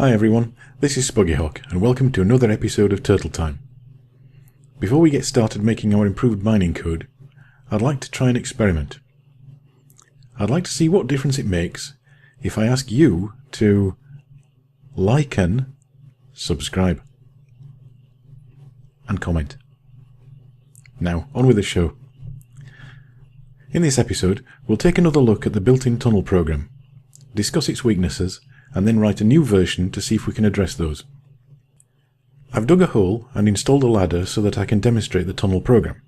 Hi everyone, this is Spuggyhawk and welcome to another episode of Turtle Time. Before we get started making our improved mining code, I'd like to try an experiment. I'd like to see what difference it makes if I ask you to like and subscribe and comment. Now, on with the show. In this episode, we'll take another look at the built-in tunnel program, discuss its weaknesses, and then write a new version to see if we can address those. I've dug a hole and installed a ladder so that I can demonstrate the tunnel program.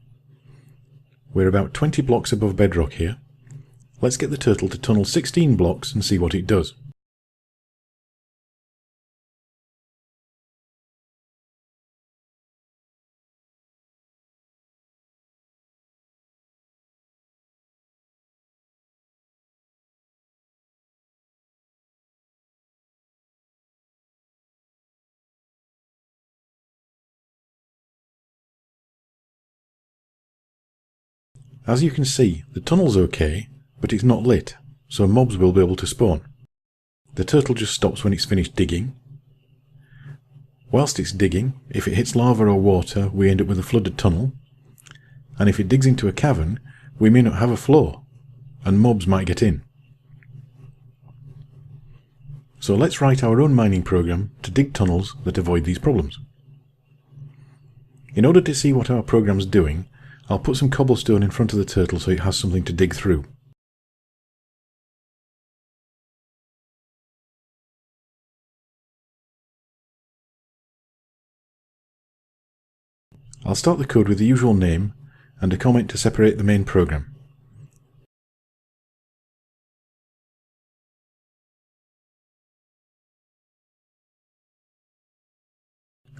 We're about 20 blocks above bedrock here. Let's get the turtle to tunnel 16 blocks and see what it does. As you can see, the tunnel's okay, but it's not lit, so mobs will be able to spawn. The turtle just stops when it's finished digging. Whilst it's digging, if it hits lava or water, we end up with a flooded tunnel, and if it digs into a cavern, we may not have a floor, and mobs might get in. So let's write our own mining program to dig tunnels that avoid these problems. In order to see what our program's doing, I'll put some cobblestone in front of the turtle so it has something to dig through. I'll start the code with the usual name and a comment to separate the main program.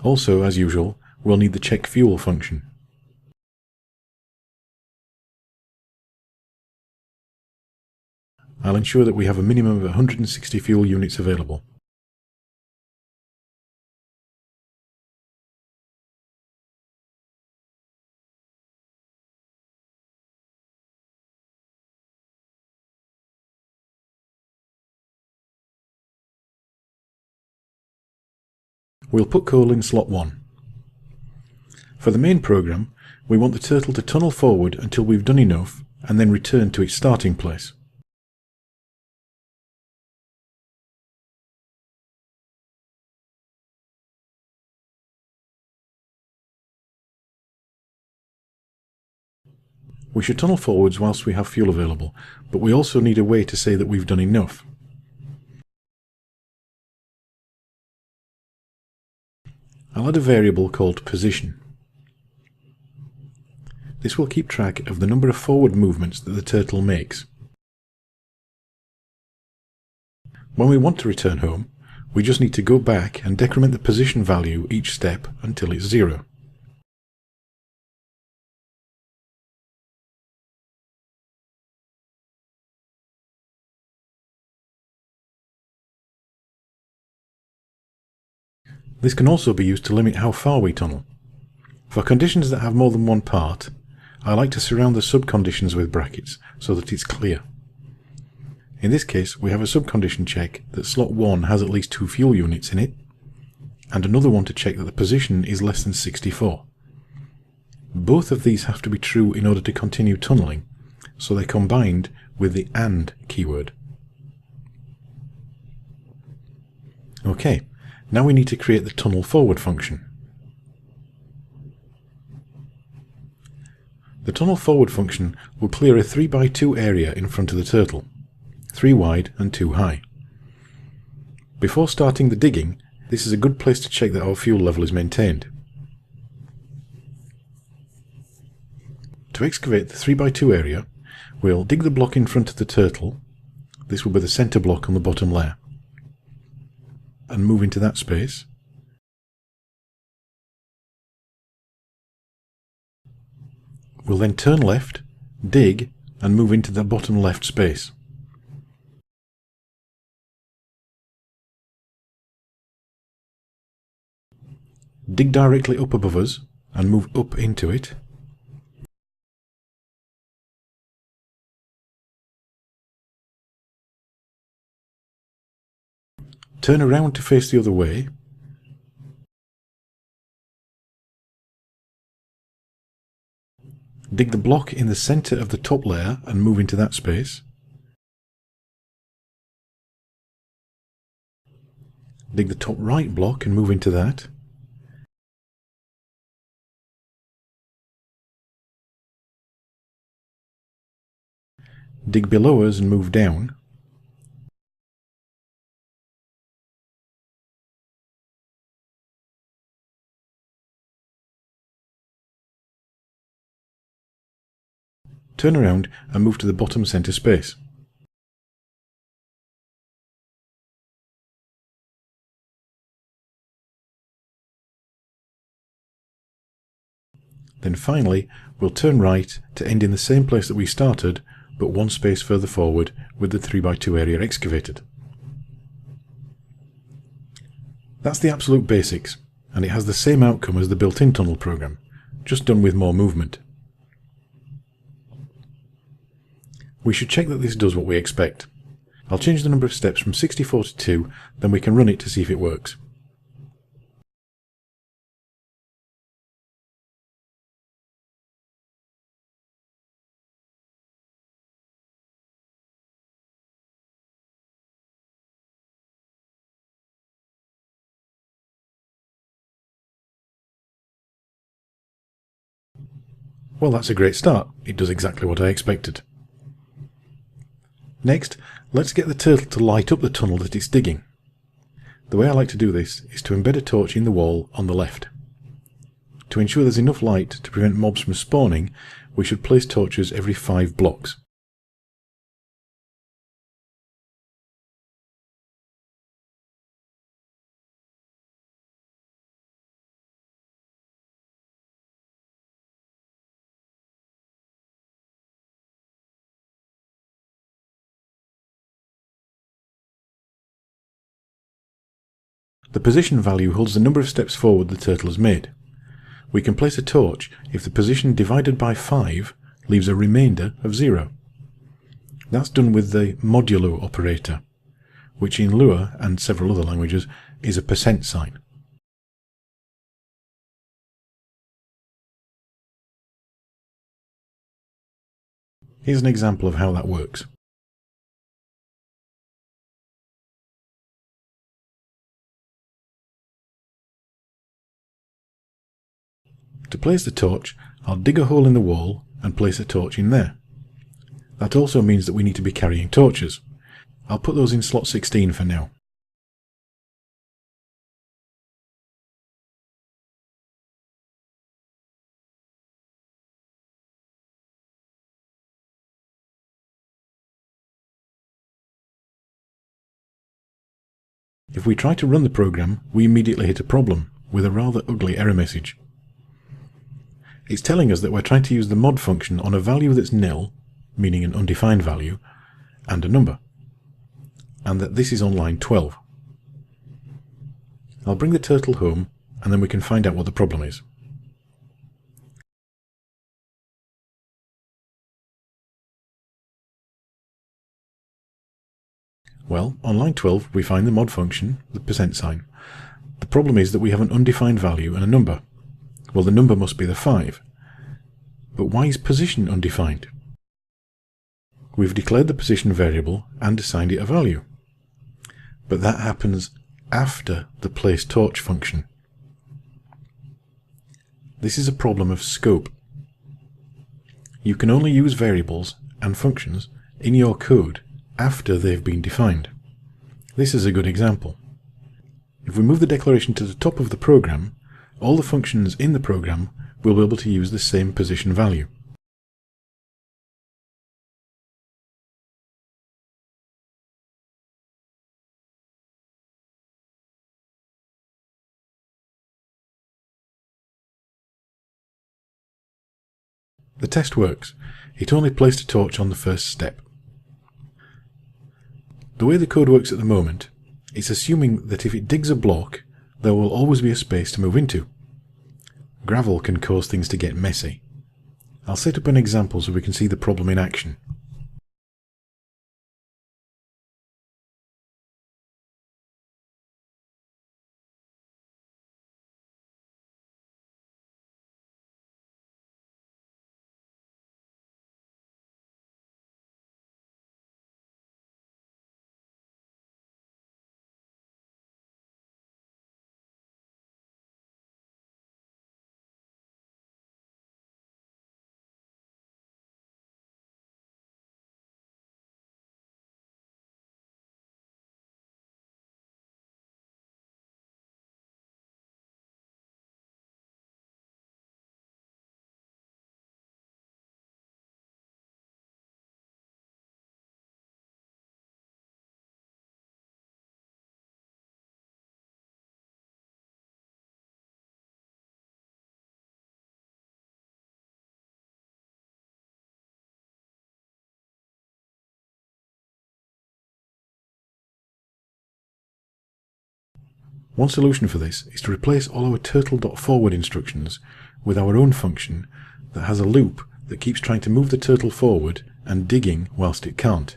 Also, as usual, we'll need the check fuel function. I'll ensure that we have a minimum of 160 fuel units available. We'll put coal in slot 1. For the main program, we want the turtle to tunnel forward until we've done enough and then return to its starting place. We should tunnel forwards whilst we have fuel available, but we also need a way to say that we've done enough. I'll add a variable called position. This will keep track of the number of forward movements that the turtle makes. When we want to return home, we just need to go back and decrement the position value each step until it's 0. This can also be used to limit how far we tunnel. For conditions that have more than one part, I like to surround the subconditions with brackets so that it's clear. In this case, we have a subcondition check that slot 1 has at least 2 fuel units in it, and another one to check that the position is less than 64. Both of these have to be true in order to continue tunneling, so they're combined with the AND keyword. Okay. Now we need to create the tunnel forward function. The tunnel forward function will clear a 3x2 area in front of the turtle, 3 wide and 2 high. Before starting the digging, this is a good place to check that our fuel level is maintained. To excavate the 3x2 area, we'll dig the block in front of the turtle. This will be the center block on the bottom layer, and move into that space. We'll then turn left, dig, and move into the bottom left space. Dig directly up above us and move up into it. turn around to face the other way, dig the block in the centre of the top layer and move into that space, dig the top right block and move into that, dig below us and move down, turn around and move to the bottom centre space. Then finally, we'll turn right to end in the same place that we started, but one space further forward with the 3x2 area excavated. That's the absolute basics, and it has the same outcome as the built-in tunnel program, just done with more movement. We should check that this does what we expect. I'll change the number of steps from 64 to 2, then we can run it to see if it works. Well, that's a great start. It does exactly what I expected. Next, let's get the turtle to light up the tunnel that it's digging. The way I like to do this is to embed a torch in the wall on the left. To ensure there's enough light to prevent mobs from spawning, we should place torches every 5 blocks. The position value holds the number of steps forward the turtle has made. We can place a torch if the position divided by 5 leaves a remainder of 0. That's done with the modulo operator, which in Lua and several other languages is a percent sign. Here's an example of how that works. To place the torch, I'll dig a hole in the wall and place a torch in there. That also means that we need to be carrying torches. I'll put those in slot 16 for now. If we try to run the program, we immediately hit a problem with a rather ugly error message. It's telling us that we're trying to use the mod function on a value that's nil, meaning an undefined value, and a number, and that this is on line 12. I'll bring the turtle home, and then we can find out what the problem is. Well, on line 12 we find the mod function, the percent sign. The problem is that we have an undefined value and a number. Well, the number must be the 5. But why is position undefined? We've declared the position variable and assigned it a value. But that happens after the place torch function. This is a problem of scope. You can only use variables and functions in your code after they've been defined. This is a good example. If we move the declaration to the top of the program, all the functions in the program will be able to use the same position value. The test works. It only placed a torch on the first step. The way the code works at the moment, it's assuming that if it digs a block, there will always be a space to move into. Gravel can cause things to get messy. I'll set up an example so we can see the problem in action. One solution for this is to replace all our turtle.forward instructions with our own function that has a loop that keeps trying to move the turtle forward and digging whilst it can't.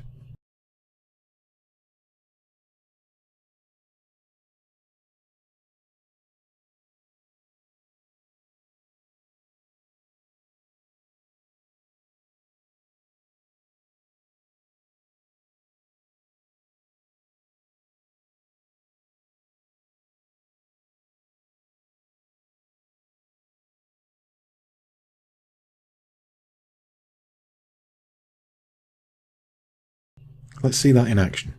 Let's see that in action.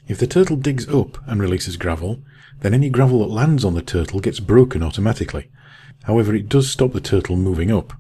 If the turtle digs up and releases gravel, then any gravel that lands on the turtle gets broken automatically. However, it does stop the turtle moving up.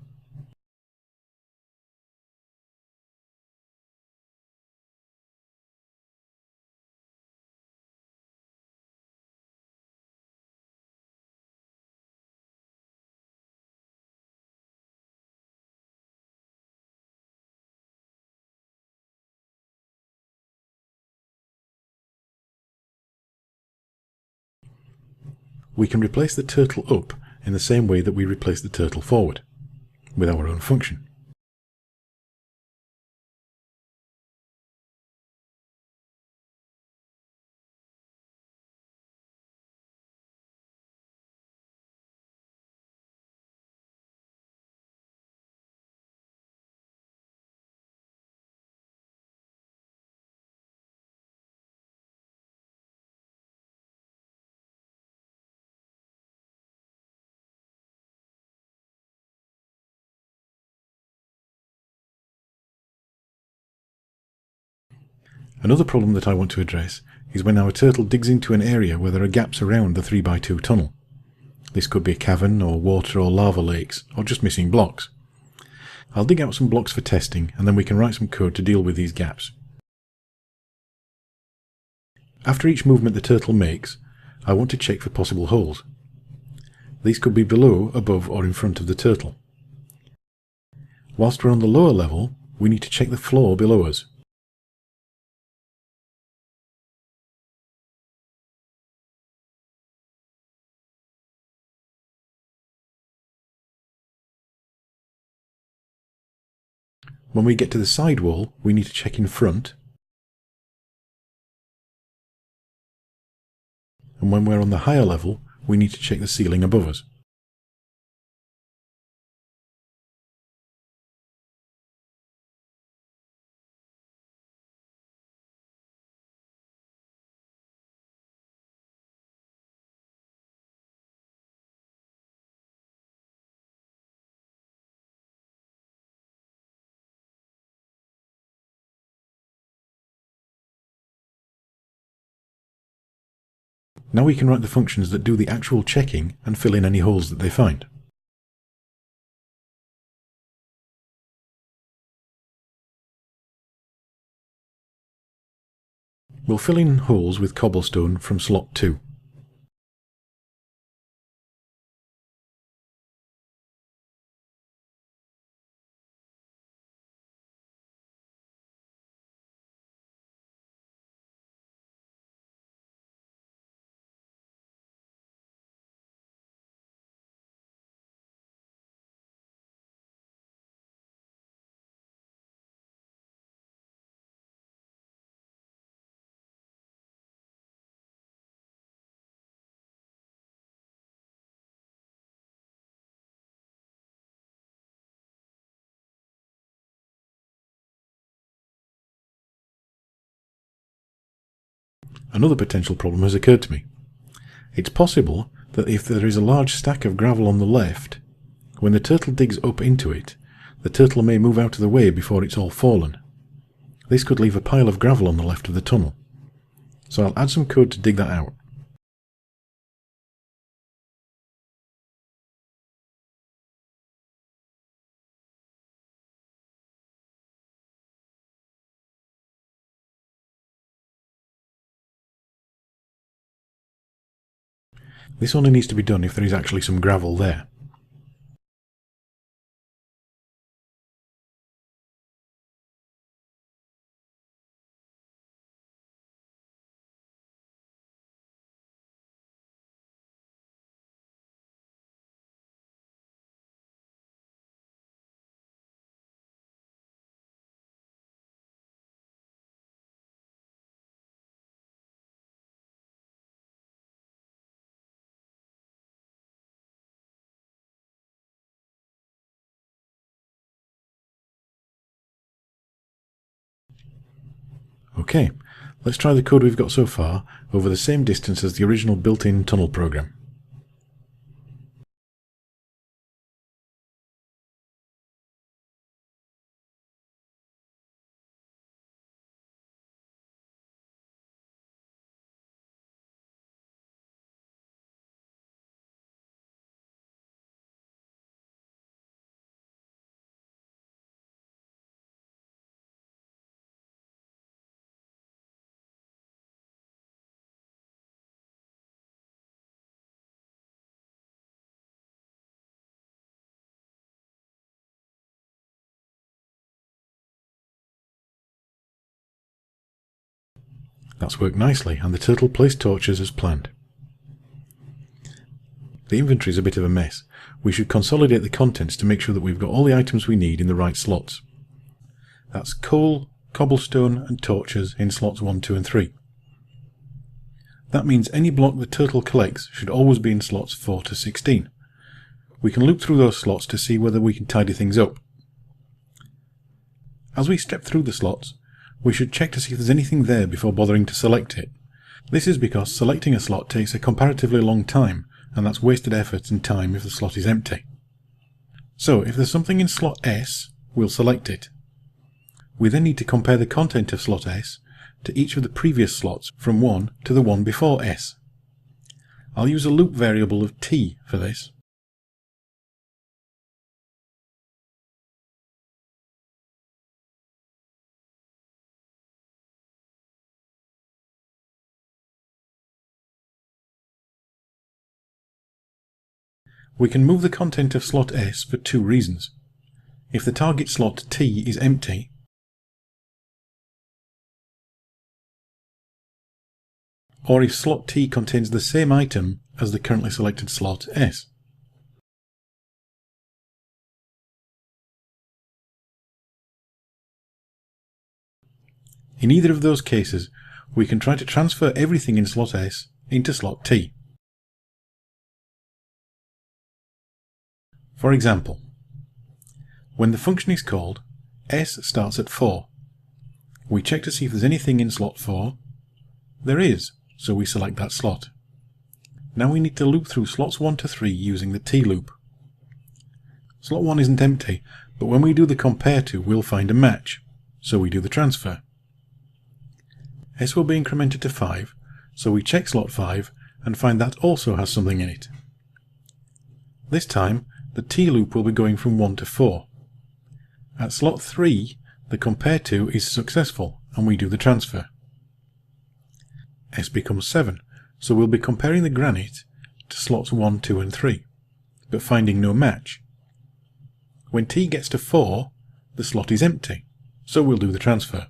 We can replace the turtle up in the same way that we replace the turtle forward, with our own function. Another problem that I want to address is when our turtle digs into an area where there are gaps around the 3x2 tunnel. This could be a cavern, or water or lava lakes, or just missing blocks. I'll dig out some blocks for testing, and then we can write some code to deal with these gaps. After each movement the turtle makes, I want to check for possible holes. These could be below, above, or in front of the turtle. Whilst we're on the lower level, we need to check the floor below us. When we get to the side wall, we need to check in front. And when we're on the higher level, we need to check the ceiling above us. Now we can write the functions that do the actual checking and fill in any holes that they find. We'll fill in holes with cobblestone from slot 2. Another potential problem has occurred to me. It's possible that if there is a large stack of gravel on the left, when the turtle digs up into it, the turtle may move out of the way before it's all fallen. This could leave a pile of gravel on the left of the tunnel. So I'll add some code to dig that out. This only needs to be done if there is actually some gravel there. Okay, let's try the code we've got so far over the same distance as the original built-in tunnel program. That's worked nicely, and the turtle placed torches as planned. The inventory is a bit of a mess. We should consolidate the contents to make sure that we've got all the items we need in the right slots. That's coal, cobblestone and torches in slots 1, 2 and 3. That means any block the turtle collects should always be in slots 4 to 16. We can loop through those slots to see whether we can tidy things up. As we step through the slots, we should check to see if there's anything there before bothering to select it. This is because selecting a slot takes a comparatively long time, and that's wasted effort and time if the slot is empty. So if there's something in slot S, we'll select it. We then need to compare the content of slot S to each of the previous slots from 1 to the one before S. I'll use a loop variable of t for this. We can move the content of slot S for two reasons. If the target slot T is empty, or if slot T contains the same item as the currently selected slot S. In either of those cases, we can try to transfer everything in slot S into slot T. For example, when the function is called, S starts at 4. We check to see if there's anything in slot 4. There is, so we select that slot. Now we need to loop through slots 1 to 3 using the T loop. Slot 1 isn't empty, but when we do the compare to, we'll find a match, so we do the transfer. S will be incremented to 5, so we check slot 5 and find that also has something in it. This time, the T loop will be going from 1 to 4. At slot 3, the compare to is successful, and we do the transfer. S becomes 7, so we'll be comparing the granite to slots 1, 2 and 3, but finding no match. When T gets to 4, the slot is empty, so we'll do the transfer.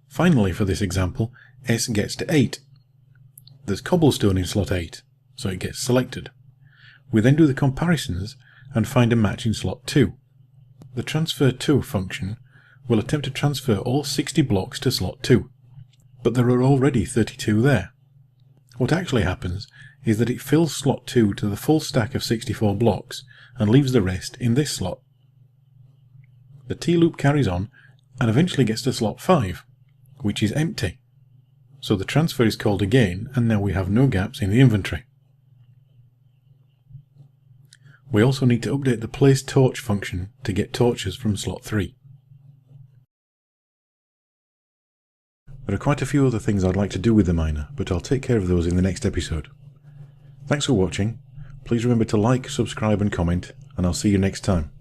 Finally, for this example, S gets to 8. There's cobblestone in slot 8, so it gets selected. We then do the comparisons and find a match in slot 2. The transfer to function will attempt to transfer all 60 blocks to slot 2, but there are already 32 there. What actually happens is that it fills slot 2 to the full stack of 64 blocks and leaves the rest in this slot. The T loop carries on and eventually gets to slot 5, which is empty. So the transfer is called again, and now we have no gaps in the inventory. We also need to update the place torch function to get torches from slot 3. There are quite a few other things I'd like to do with the miner, but I'll take care of those in the next episode. Thanks for watching. Please remember to like, subscribe and comment, and I'll see you next time.